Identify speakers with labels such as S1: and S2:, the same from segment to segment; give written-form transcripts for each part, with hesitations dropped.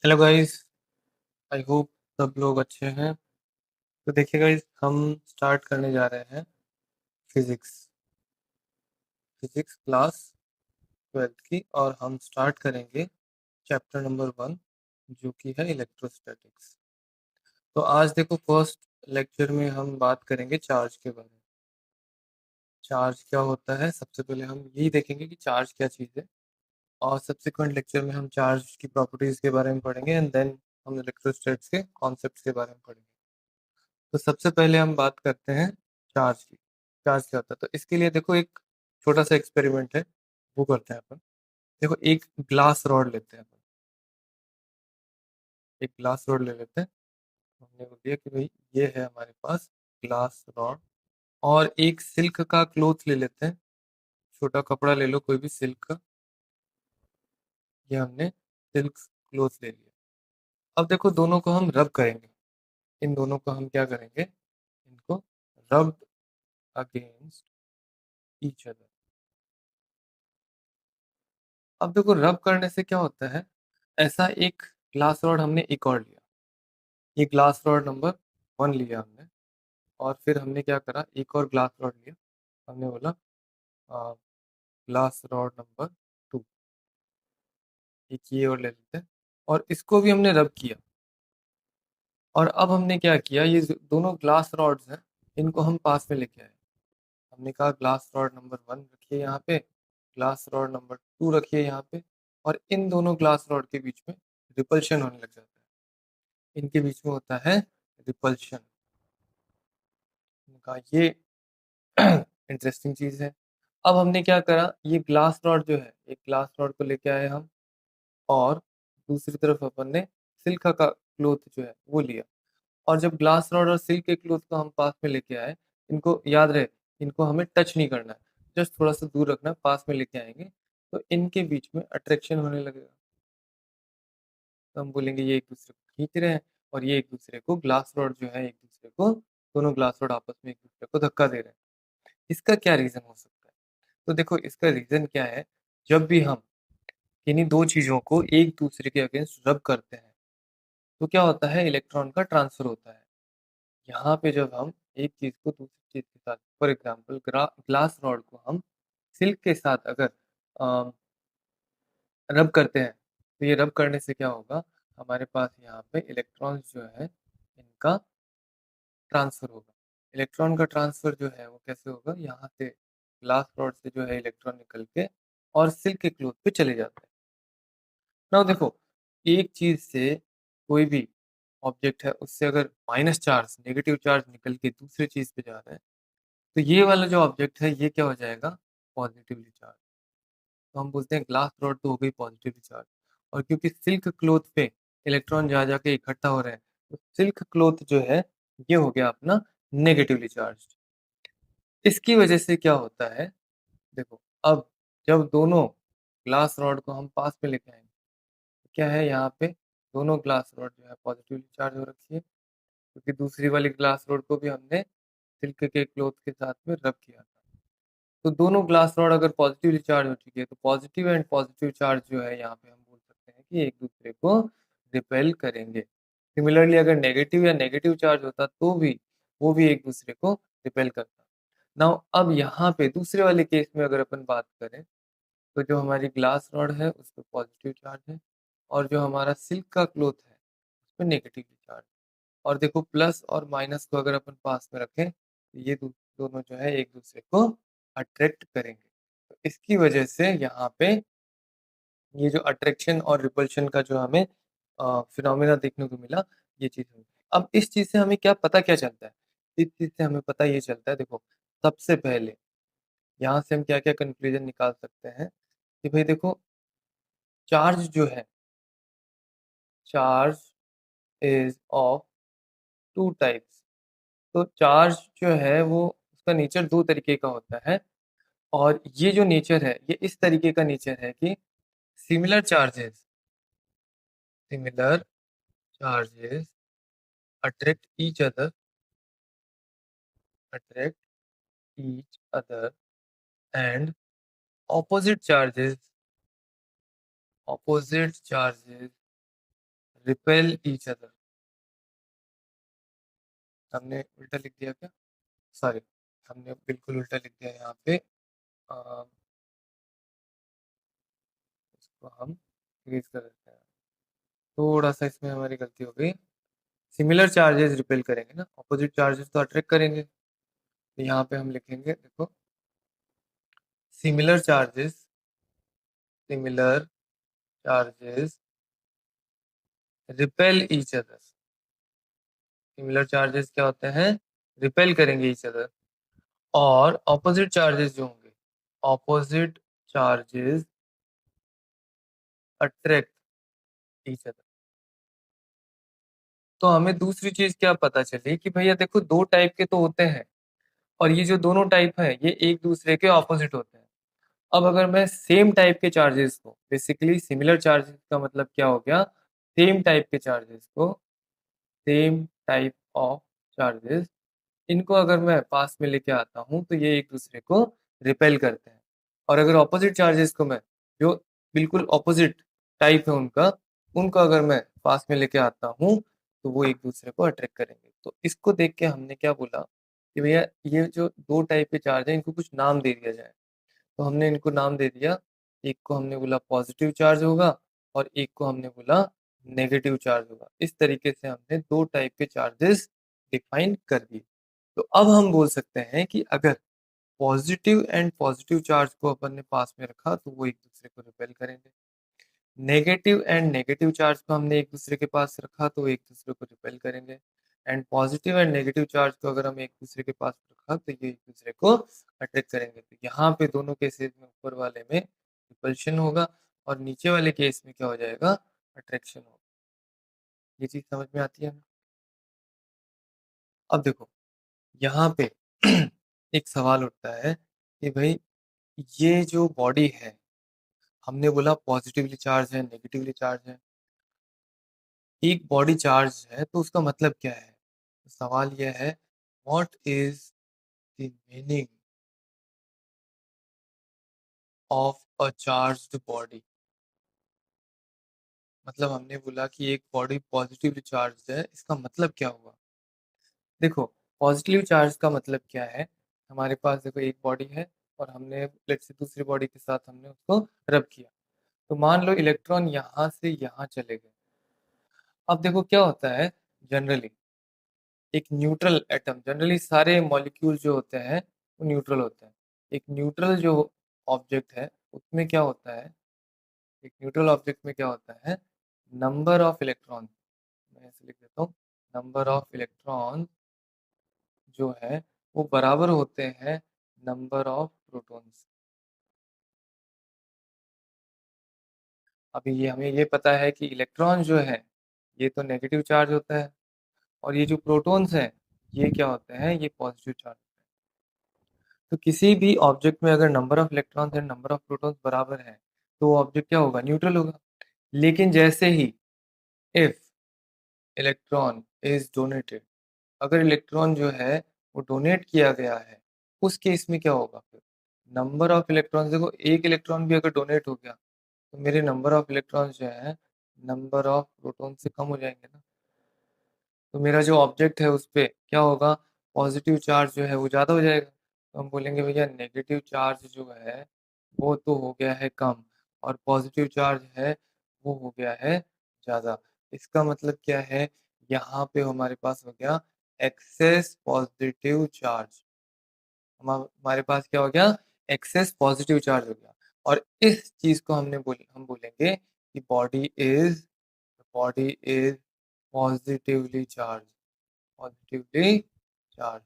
S1: Hello guys. I hope सब लोग अच्छे हैं। तो देखिए गाइस, हम स्टार्ट करने जा रहे हैं फिजिक्स फिजिक्स क्लास 12th की, और हम स्टार्ट करेंगे चैप्टर नंबर 1, जो कि है इलेक्ट्रोस्टैटिक्स। तो आज देखो, फर्स्ट लेक्चर में हम बात करेंगे चार्ज के बारे में। चार्ज क्या होता है, सबसे पहले हम यही देखेंगे कि चार्ज क्या चीज़ है, और सब्सिक्वेंट लेक्चर में हम चार्ज की प्रॉपर्टीज के बारे में पढ़ेंगे, एंड देन हम इलेक्ट्रोस्टैटिक्स के कॉन्सेप्ट्स के बारे में पढ़ेंगे। तो सबसे पहले हम बात करते हैं चार्ज की। चार्ज क्या होता है, तो इसके लिए देखो एक छोटा सा एक्सपेरिमेंट है, वो करते हैं अपन। देखो, एक ग्लास रॉड लेते हैं अपन। एक ग्लास रॉड ले लेते हैं। हमने बोल दिया कि भाई ये है हमारे पास ग्लास रॉड, और एक सिल्क का क्लोथ ले लेते हैं। छोटा कपड़ा ले लो, कोई भी सिल्क का। ये हमने सिल्क क्लोथ ले लिया। अब देखो, दोनों को हम रब करेंगे। इन दोनों को हम क्या करेंगे, इनको रब अगेंस्ट ईच अदर। अब देखो, रब करने से क्या होता है, ऐसा एक ग्लास रॉड हमने एक और लिया। ये ग्लास रॉड नंबर 1 लिया हमने, और फिर हमने क्या करा, एक और ग्लास रॉड लिया। हमने बोला ग्लास रॉड नंबर 2, एक ये और ले लेते हैं, और इसको भी हमने रब किया। और अब हमने क्या किया, ये जो दोनों ग्लास रॉड्स हैं, इनको हम पास में लेके आए। हमने कहा ग्लास रॉड नंबर 1 रखिए यहाँ पे, ग्लास रॉड नंबर 2 रखिए यहाँ पे, और इन दोनों ग्लास रॉड के बीच में रिपल्शन होने लग जाता है। इनके बीच में होता है रिपल्शन का। ये इंटरेस्टिंग चीज है। अब हमने क्या करा, ये ग्लास रॉड जो है, एक ग्लास रॉड को लेके आए हम, और दूसरी तरफ अपन ने सिल्क का क्लोथ जो है वो लिया। और जब ग्लास रॉड और सिल्क के क्लोथ को हम पास में लेके आए, इनको याद रहे, इनको हमें टच नहीं करना है, जस्ट थोड़ा सा दूर रखना है, पास में लेके आएंगे तो इनके बीच में अट्रैक्शन होने लगेगा। तो हम बोलेंगे ये एक दूसरे को खींच रहे हैं, और ये एक दूसरे को, ग्लास रॉड जो है एक दूसरे को, दोनों ग्लास रॉड आपस में एक दूसरे को धक्का दे रहे हैं। इसका क्या रीजन हो सकता है? तो देखो, इसका रीजन क्या है, जब भी हम किन्हीं दो चीजों को एक दूसरे के अगेंस्ट रब करते हैं, तो क्या होता है, इलेक्ट्रॉन का ट्रांसफर होता है। यहाँ पे जब हम एक चीज को दूसरी चीज के साथ, फॉर एग्जाम्पल ग्लास रॉड को हम सिल्क के साथ अगर रब करते हैं, तो ये रब करने से क्या होगा, हमारे पास यहाँ पे इलेक्ट्रॉन्स जो है, इनका ट्रांसफर होगा। इलेक्ट्रॉन का ट्रांसफर जो है वो कैसे होगा, यहाँ से ग्लास रॉड से जो है इलेक्ट्रॉन निकल के और सिल्क के क्लोथ पे चले जाते हैं। ना देखो, एक चीज से, कोई भी ऑब्जेक्ट है, उससे अगर माइनस चार्ज, नेगेटिव चार्ज निकल के दूसरी चीज पे जा रहा है, तो ये वाला जो ऑब्जेक्ट है ये क्या हो जाएगा, पॉजिटिवली चार्ज। तो हम बोलते हैं ग्लास रॉड तो हो गई पॉजिटिवली चार्ज। और क्योंकि सिल्क क्लोथ पे इलेक्ट्रॉन जा जाके इकट्ठा हो रहे हैं, तो सिल्क क्लोथ जो है ये हो गया अपना नेगेटिवली चार्ज। इसकी वजह से क्या होता है, देखो, अब जब दोनों ग्लास रॉड को हम पास में लेके आएंगे, तो क्या है, यहाँ पे दोनों ग्लास रॉड जो है पॉजिटिवली चार्ज हो रखी है, क्योंकि दूसरी वाली ग्लास रॉड को भी हमने सिल्क के क्लोथ के साथ में रब किया था। तो दोनों ग्लास रॉड अगर पॉजिटिवली चार्ज हो चुकी है, तो पॉजिटिव एंड पॉजिटिव चार्ज जो है यहाँ पे हम बोल सकते हैं कि एक दूसरे को रिपेल करेंगे। सिमिलरली अगर नेगेटिव या नेगेटिव चार्ज होता तो भी वो भी एक दूसरे को रिपेल करता। नाउ अब यहाँ पे दूसरे वाले केस में अगर अपन बात करें, तो जो हमारी ग्लास रॉड है उस पर पॉजिटिव चार्ज है, और जो हमारा सिल्क का क्लोथ है उस पर नेगेटिव चार्ज। और देखो, प्लस और माइनस को अगर अपन पास में रखें, तो ये दोनों जो है एक दूसरे को अट्रैक्ट करेंगे। तो इसकी वजह से यहाँ पे ये जो अट्रैक्शन और रिपल्शन का जो हमें फिनोमेना देखने को मिला, ये चीज हुई। अब इस चीज से हमें क्या पता, क्या चलता है, इस चीज से हमें पता ये चलता है, देखो, सबसे पहले यहाँ से हम क्या क्या कंक्लूजन निकाल सकते हैं, कि भाई देखो, चार्ज जो है, charge is of two types. तो चार्ज जो है वो, उसका नेचर दो तरीके का होता है। और ये जो नेचर है, ये इस तरीके का नेचर है कि similar charges, similar charges attract each other, attract each other, and opposite charges, opposite charges repel each other. हमने उल्टा लिख दिया क्या? सॉरी, हमने बिल्कुल उल्टा लिख दिया यहाँ पे। अ, इसको हम इंक्रीज कर देते हैं। थोड़ा सा इसमें हमारी गलती हो गई। सिमिलर चार्जेस रिपेल करेंगे ना, ऑपोजिट चार्जेस तो अट्रैक्ट करेंगे। तो यहाँ पे हम लिखेंगे, देखो, similar charges, similar charges repel each other. Similar charges क्या होते हैं? रिपेल करेंगे ईच अदर। और ऑपोजिट चार्जेस जो होंगे, opposite charges attract each other. तो हमें दूसरी चीज क्या पता चली कि भैया देखो, दो टाइप के तो होते हैं, और ये जो दोनों टाइप है ये एक दूसरे के ऑपोजिट होते हैं। अब अगर मैं सेम टाइप के चार्जेस को, बेसिकली सिमिलर चार्जेस का मतलब क्या हो गया, सेम टाइप के चार्जेस को, सेम टाइप ऑफ चार्जेस, इनको अगर मैं पास में लेके आता हूँ तो ये एक दूसरे को रिपेल करते हैं। और अगर ऑपोजिट चार्जेस को मैं, जो बिल्कुल ऑपोजिट टाइप है उनका, उनको अगर मैं पास में लेके आता हूँ तो वो एक दूसरे को अट्रैक्ट करेंगे। तो इसको देख के हमने क्या बोला कि भैया ये जो दो टाइप के चार्ज है इनको कुछ नाम दे दिया जाए। तो हमने इनको नाम दे दिया। एक को हमने बोला पॉजिटिव चार्ज होगा, और एक को हमने बोला नेगेटिव चार्ज होगा। इस तरीके से हमने दो टाइप के चार्जेस डिफाइन कर दिए। तो अब हम बोल सकते हैं कि अगर पॉजिटिव एंड पॉजिटिव चार्ज को अपन ने पास में रखा तो वो एक दूसरे को रिपेल करेंगे। नेगेटिव एंड नेगेटिव चार्ज को हमने एक दूसरे के पास रखा तो वो एक दूसरे को रिपेल करेंगे। And positive and negative charge को अगर हम एक दूसरे के पास रखा तो ये एक दूसरे को अट्रैक्ट करेंगे। तो यहाँ पे दोनों केसेस में ऊपर वाले में रिपल्शन होगा, और नीचे वाले केस में क्या हो जाएगा, अट्रैक्शन होगा। ये चीज समझ में आती है ना? अब देखो, यहाँ पे एक सवाल उठता है कि भाई ये जो बॉडी है, हमने बोला पॉजिटिवली चार्ज है, नेगेटिवली चार्ज है। एक बॉडी चार्ज है तो उसका मतलब क्या है? तो सवाल यह है, what is the meaning of a charged body? मतलब हमने बोला कि एक बॉडी पॉजिटिवली चार्ज है, इसका मतलब क्या हुआ? देखो, पॉजिटिव चार्ज का मतलब क्या है, हमारे पास देखो एक बॉडी है, और हमने लेट्स से दूसरी बॉडी के साथ हमने उसको रब किया। तो मान लो इलेक्ट्रॉन यहाँ से यहाँ चले गए। अब देखो क्या होता है, जनरली एक न्यूट्रल एटम, जनरली सारे मॉलिक्यूल जो होते हैं वो न्यूट्रल होते हैं। एक न्यूट्रल जो ऑब्जेक्ट है उसमें क्या होता है, एक न्यूट्रल ऑब्जेक्ट में क्या होता है, नंबर ऑफ इलेक्ट्रॉन, मैं ऐसे लिख देता हूँ, नंबर ऑफ इलेक्ट्रॉन जो है वो बराबर होते हैं नंबर ऑफ प्रोटॉन्स। अभी ये हमें ये पता है कि इलेक्ट्रॉन जो है ये तो नेगेटिव चार्ज होता है, और ये जो प्रोटॉन्स हैं ये क्या होते हैं, ये पॉजिटिव चार्ज होते हैं। तो किसी भी ऑब्जेक्ट में अगर number of electrons and number of protons बराबर है तो वो ऑब्जेक्ट क्या होगा, न्यूट्रल होगा। लेकिन जैसे ही इफ इलेक्ट्रॉन इज डोनेटेड, अगर इलेक्ट्रॉन जो है वो डोनेट किया गया है, उस केस में क्या होगा फिर, नंबर ऑफ इलेक्ट्रॉन्स, देखो एक इलेक्ट्रॉन भी अगर डोनेट हो गया तो मेरे नंबर ऑफ इलेक्ट्रॉन्स जो है नंबर ऑफ प्रोटॉन से कम हो जाएंगे ना। तो मेरा जो ऑब्जेक्ट है उस पे क्या होगा, पॉजिटिव चार्ज जो है वो ज़्यादा हो जाएगा। तो हम बोलेंगे भैया नेगेटिव चार्ज जो है वो तो हो गया है कम, और पॉजिटिव चार्ज है वो हो गया है ज़्यादा। इसका मतलब क्या है, यहाँ पे हमारे पास हो गया एक्सेस पॉजिटिव चार्ज। हमारे पास क्या हो गया, एक्सेस पॉजिटिव चार्ज हो गया। और इस चीज को हम बोलेंगे कि body is positively charge, positively charge.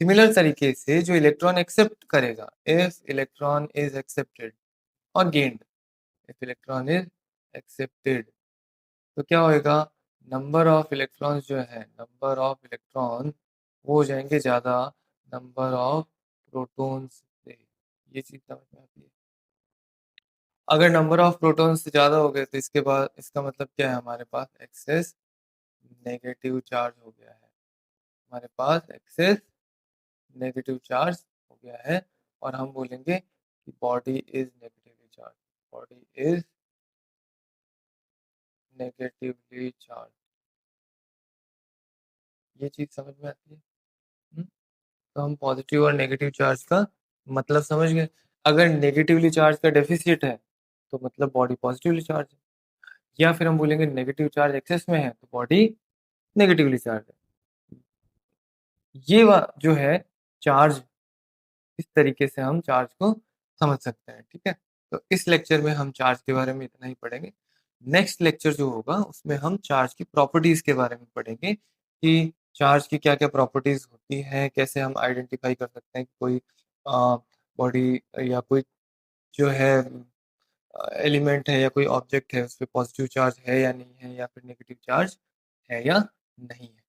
S1: Similar तरीके से जो इलेक्ट्रॉन एक्सेप्ट करेगा, इफ इलेक्ट्रॉन इज एक्सेप्टेड और gained, if electron is accepted, तो क्या होएगा, नंबर ऑफ इलेक्ट्रॉन्स जो है, नंबर ऑफ इलेक्ट्रॉन वो हो जाएंगे ज्यादा नंबर ऑफ प्रोटॉन्स से। ये चीज समझ में आती है? अगर नंबर ऑफ प्रोटॉन्स ज्यादा हो गए तो इसके बाद इसका मतलब क्या है, हमारे पास एक्सेस नेगेटिव चार्ज हो गया है, हमारे पास एक्सेस नेगेटिव चार्ज हो गया है। और हम बोलेंगे कि body is negatively charge, body is negatively charge, ये चीज़ समझ में आती है? हुँ? तो हम पॉजिटिव और नेगेटिव चार्ज का मतलब समझ गए। अगर नेगेटिवली चार्ज का डेफ़िसिट है, तो मतलब बॉडी पॉजिटिवली चार्ज है, या फिर हम बोलेंगे नेगेटिव चार्ज एक्सेस में है, तो बॉडी नेगेटिवली चार्ज है। ये जो है चार्ज, इस तरीके से हम चार्ज को समझ सकते हैं, ठीक है? तो इस लेक्चर में हम चार्ज के बारे में इतना ही पढ़ेंगे। नेक्स्ट लेक्चर जो होगा उसमें हम चार्ज की प्रॉपर्टीज़ के बारे में पढ़ेंगे कि चार्ज की क्या-क्या प्रॉपर्टीज़ होती हैं, कैसे हम आइडेंटिफ़ाई कर सकते हैं कि कोई बॉडी या कोई जो है एलिमेंट है या कोई ऑब्जेक्ट है, उसपे पॉजिटिव चार्ज है या नहीं है, या फिर नेगेटिव चार्ज है या नहीं है।